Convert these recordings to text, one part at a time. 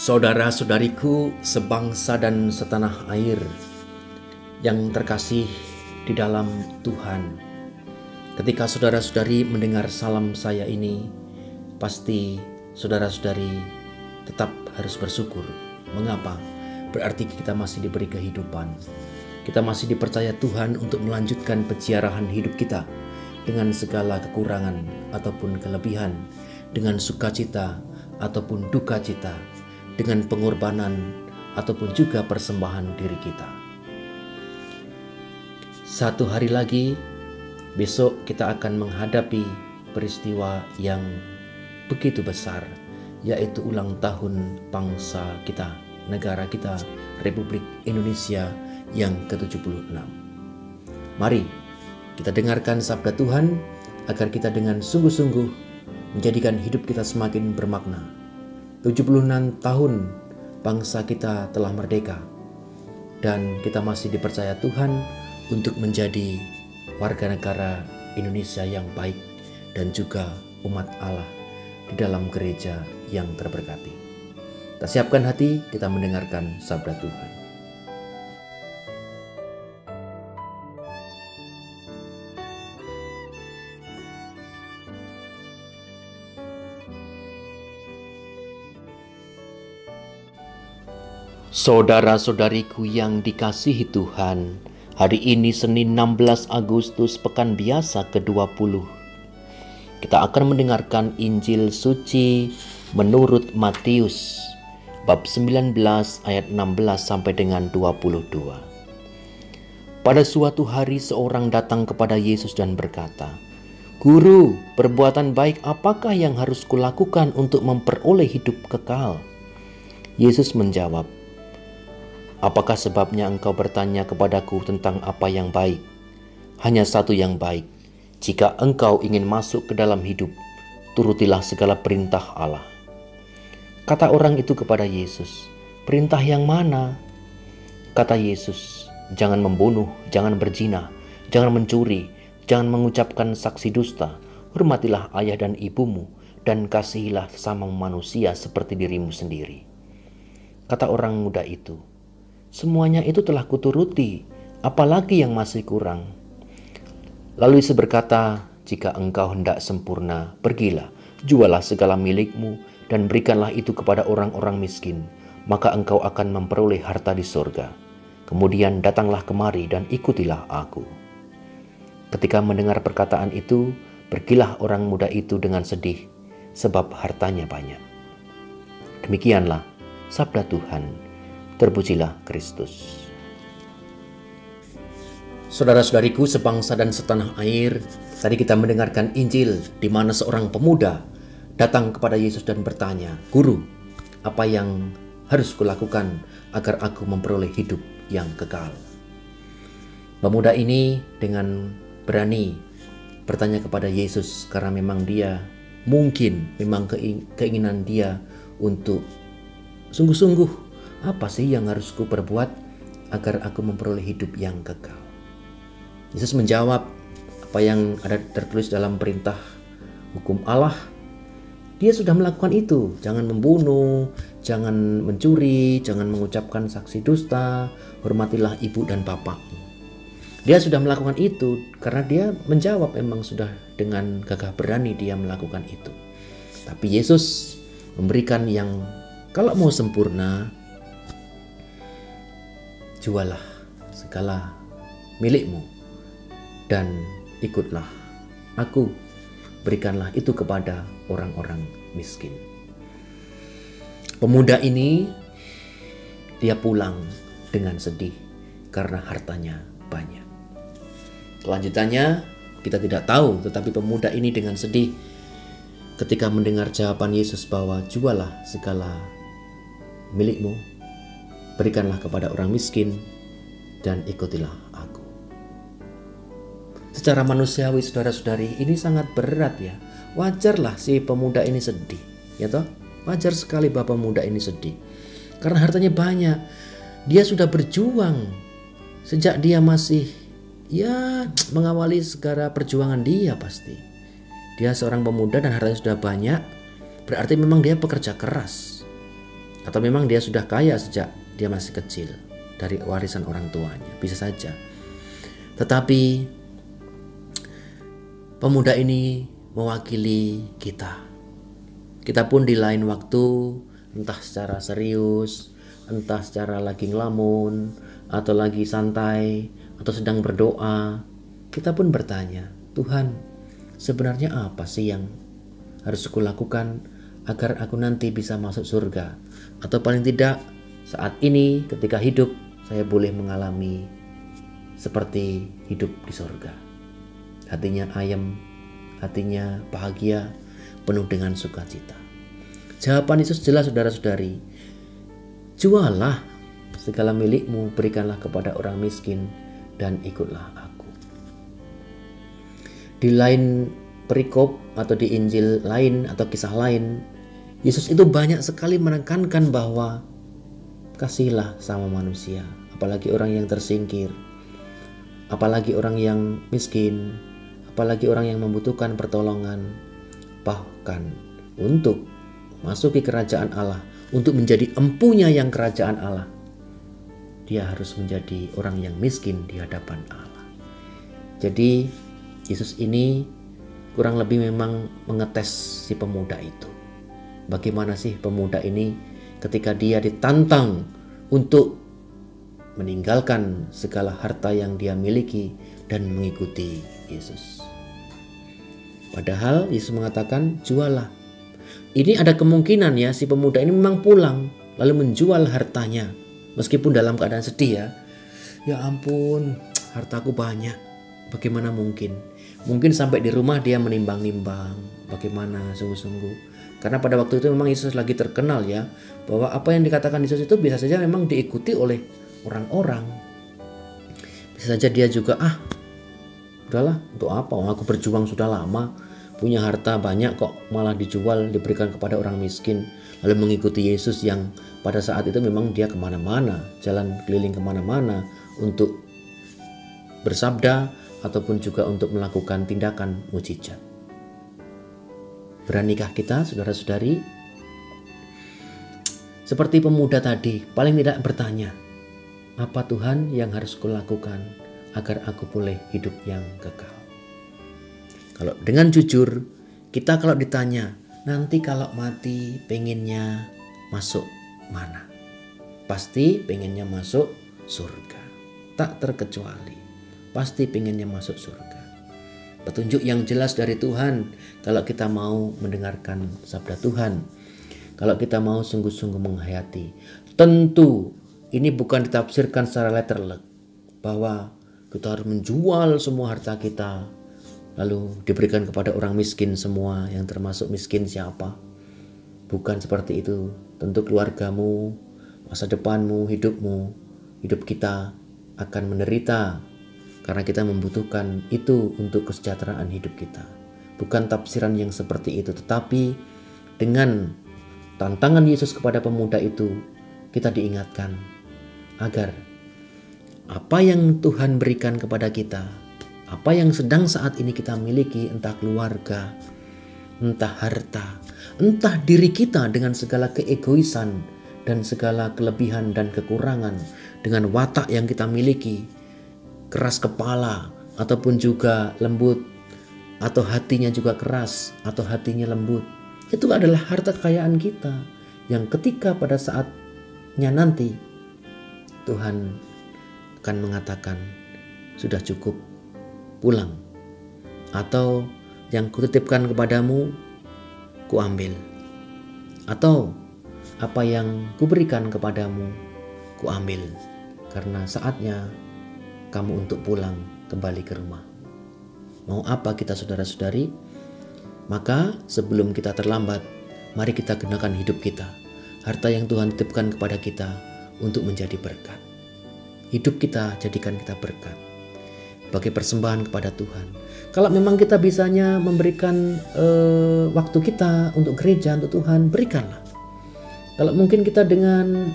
Saudara-saudariku sebangsa dan setanah air yang terkasih di dalam Tuhan, ketika saudara-saudari mendengar salam saya ini, pasti saudara-saudari tetap harus bersyukur. Mengapa? Berarti kita masih diberi kehidupan. Kita masih dipercaya Tuhan untuk melanjutkan peziarahan hidup kita dengan segala kekurangan ataupun kelebihan, dengan sukacita ataupun duka cita, dengan pengorbanan ataupun juga persembahan diri kita. Satu hari lagi, besok kita akan menghadapi peristiwa yang begitu besar, yaitu ulang tahun bangsa kita, negara kita, Republik Indonesia yang ke-76. Mari kita dengarkan sabda Tuhan agar kita dengan sungguh-sungguh menjadikan hidup kita semakin bermakna. 76 tahun bangsa kita telah merdeka, dan kita masih dipercaya Tuhan untuk menjadi warga negara Indonesia yang baik dan juga umat Allah di dalam gereja yang terberkati. Kita siapkan hati, kita mendengarkan sabda Tuhan. Saudara-saudariku yang dikasihi Tuhan, hari ini Senin 16 Agustus pekan biasa ke-20. Kita akan mendengarkan Injil suci menurut Matius bab 19 ayat 16 sampai dengan 22. Pada suatu hari seorang datang kepada Yesus dan berkata, "Guru, perbuatan baik apakah yang harus kulakukan untuk memperoleh hidup kekal?" Yesus menjawab, "Apakah sebabnya engkau bertanya kepadaku tentang apa yang baik? Hanya satu yang baik. Jika engkau ingin masuk ke dalam hidup, turutilah segala perintah Allah." Kata orang itu kepada Yesus, "Perintah yang mana?" Kata Yesus, "Jangan membunuh, jangan berzina, jangan mencuri, jangan mengucapkan saksi dusta, hormatilah ayah dan ibumu, dan kasihilah sesama manusia seperti dirimu sendiri." Kata orang muda itu, "Semuanya itu telah kuturuti, apalagi yang masih kurang?" Lalu Yesus berkata, "Jika engkau hendak sempurna, pergilah, jualah segala milikmu, dan berikanlah itu kepada orang-orang miskin, maka engkau akan memperoleh harta di sorga. Kemudian datanglah kemari dan ikutilah aku." Ketika mendengar perkataan itu, pergilah orang muda itu dengan sedih, sebab hartanya banyak. Demikianlah sabda Tuhan. Terpujilah Kristus. Saudara-saudariku sebangsa dan setanah air, tadi kita mendengarkan Injil di mana seorang pemuda datang kepada Yesus dan bertanya, "Guru, apa yang harus kulakukan agar aku memperoleh hidup yang kekal?" Pemuda ini dengan berani bertanya kepada Yesus karena memang dia memang keinginan dia untuk sungguh-sungguh, apa sih yang harus ku perbuat agar aku memperoleh hidup yang kekal? Yesus menjawab apa yang ada tertulis dalam perintah hukum Allah. Dia sudah melakukan itu. Jangan membunuh, jangan mencuri, jangan mengucapkan saksi dusta, hormatilah ibu dan bapakmu. Dia sudah melakukan itu karena dia menjawab, memang sudah dengan gagah berani dia melakukan itu. Tapi Yesus memberikan yang, kalau mau sempurna, jualah segala milikmu dan ikutlah aku, berikanlah itu kepada orang-orang miskin. Pemuda ini dia pulang dengan sedih karena hartanya banyak. Kelanjutannya kita tidak tahu, tetapi pemuda ini dengan sedih ketika mendengar jawaban Yesus bahwa jualah segala milikmu, berikanlah kepada orang miskin, dan ikutilah aku. Secara manusiawi saudara-saudari, ini sangat berat ya. Wajarlah si pemuda ini sedih, ya toh? Wajar sekali bahwa pemuda ini sedih. Karena hartanya banyak. Dia sudah berjuang sejak dia masih mengawali segala perjuangan dia pasti. Dia seorang pemuda dan hartanya sudah banyak, berarti memang dia pekerja keras. Atau memang dia sudah kaya sejak dia masih kecil dari warisan orang tuanya, bisa saja. Tetapi pemuda ini mewakili kita. Kita pun di lain waktu, entah secara serius, entah secara lagi ngelamun, atau lagi santai, atau sedang berdoa, kita pun bertanya, Tuhan, sebenarnya apa sih yang harus aku lakukan agar aku nanti bisa masuk surga? Atau paling tidak saat ini ketika hidup saya boleh mengalami seperti hidup di surga. Hatinya ayem, hatinya bahagia, penuh dengan sukacita. Jawaban Yesus jelas saudara-saudari. Jualah segala milikmu, berikanlah kepada orang miskin, dan ikutlah aku. Di lain perikop atau di Injil lain atau kisah lain, Yesus itu banyak sekali menekankan bahwa kasihilah sama manusia, apalagi orang yang tersingkir, apalagi orang yang miskin, apalagi orang yang membutuhkan pertolongan. Bahkan untuk masuk ke kerajaan Allah, untuk menjadi empunya yang kerajaan Allah, dia harus menjadi orang yang miskin di hadapan Allah. Jadi Yesus ini kurang lebih memang mengetes si pemuda itu. Bagaimana sih pemuda ini ketika dia ditantang untuk meninggalkan segala harta yang dia miliki dan mengikuti Yesus. Padahal Yesus mengatakan jualah. Ini ada kemungkinan ya si pemuda ini memang pulang lalu menjual hartanya. Meskipun dalam keadaan sedih ya. Ya ampun, hartaku banyak. Bagaimana mungkin? Mungkin sampai di rumah dia menimbang-nimbang. Bagaimana sungguh-sungguh. Karena pada waktu itu memang Yesus lagi terkenal ya. Bahwa apa yang dikatakan Yesus itu bisa saja memang diikuti oleh orang-orang. Bisa saja dia juga udahlah untuk apa? Aku berjuang sudah lama. Punya harta banyak kok malah dijual, diberikan kepada orang miskin. Lalu mengikuti Yesus yang pada saat itu memang dia kemana-mana, jalan keliling kemana-mana untuk bersabda ataupun juga untuk melakukan tindakan mujizat. Beranikah kita saudara-saudari seperti pemuda tadi paling tidak bertanya, apa Tuhan yang harus kulakukan agar aku boleh hidup yang kekal? Kalau dengan jujur kita kalau ditanya, nanti kalau mati pengennya masuk mana? Pasti pengennya masuk surga. Tak terkecuali. Pasti pengennya masuk surga. Petunjuk yang jelas dari Tuhan kalau kita mau mendengarkan sabda Tuhan. Kalau kita mau sungguh-sungguh menghayati. Tentu ini bukan ditafsirkan secara letterlek. Bahwa kita harus menjual semua harta kita. Lalu diberikan kepada orang miskin semua, yang termasuk miskin siapa? Bukan seperti itu. Tentu keluargamu, masa depanmu, hidupmu, hidup kita akan menderita karena kita membutuhkan itu untuk kesejahteraan hidup kita. Bukan tafsiran yang seperti itu, tetapi dengan tantangan Yesus kepada pemuda itu, kita diingatkan agar apa yang Tuhan berikan kepada kita, apa yang sedang saat ini kita miliki, entah keluarga, entah harta, entah diri kita dengan segala keegoisan dan segala kelebihan dan kekurangan, dengan watak yang kita miliki, keras kepala ataupun juga lembut, atau hatinya juga keras atau hatinya lembut. Itu adalah harta kekayaan kita yang ketika pada saatnya nanti Tuhan akan mengatakan sudah cukup, pulang, atau yang kutitipkan kepadamu kuambil, atau apa yang kuberikan kepadamu kuambil, karena saatnya kamu untuk pulang kembali ke rumah. Mau apa kita saudara-saudari? Maka sebelum kita terlambat, mari kita gunakan hidup kita, harta yang Tuhan titipkan kepada kita untuk menjadi berkat. Hidup kita jadikan kita berkat sebagai persembahan kepada Tuhan. Kalau memang kita bisanya memberikan waktu kita untuk gereja, untuk Tuhan, berikanlah. Kalau mungkin kita dengan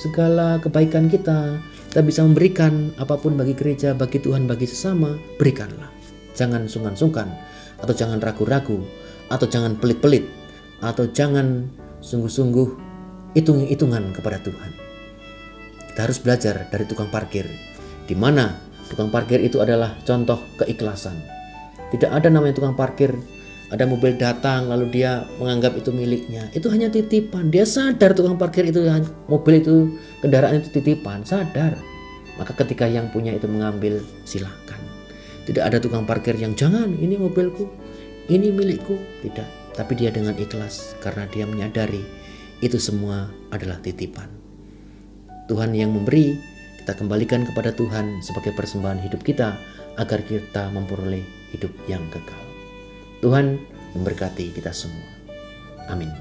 segala kebaikan kita bisa memberikan apapun bagi gereja, bagi Tuhan, bagi sesama, berikanlah. Jangan sungkan-sungkan, atau jangan ragu-ragu, atau jangan pelit-pelit, atau jangan sungguh-sungguh hitung-hitungan kepada Tuhan. Kita harus belajar dari tukang parkir, di mana tukang parkir itu adalah contoh keikhlasan. Tidak ada namanya tukang parkir, ada mobil datang lalu dia menganggap itu miliknya. Itu hanya titipan. Dia sadar tukang parkir itu, mobil itu, kendaraan itu titipan, sadar. Maka ketika yang punya itu mengambil, silakan. Tidak ada tukang parkir yang jangan, ini mobilku, ini milikku. Tidak, tapi dia dengan ikhlas karena dia menyadari itu semua adalah titipan. Tuhan yang memberi, kita kembalikan kepada Tuhan sebagai persembahan hidup kita agar kita memperoleh hidup yang kekal. Tuhan memberkati kita semua. Amin.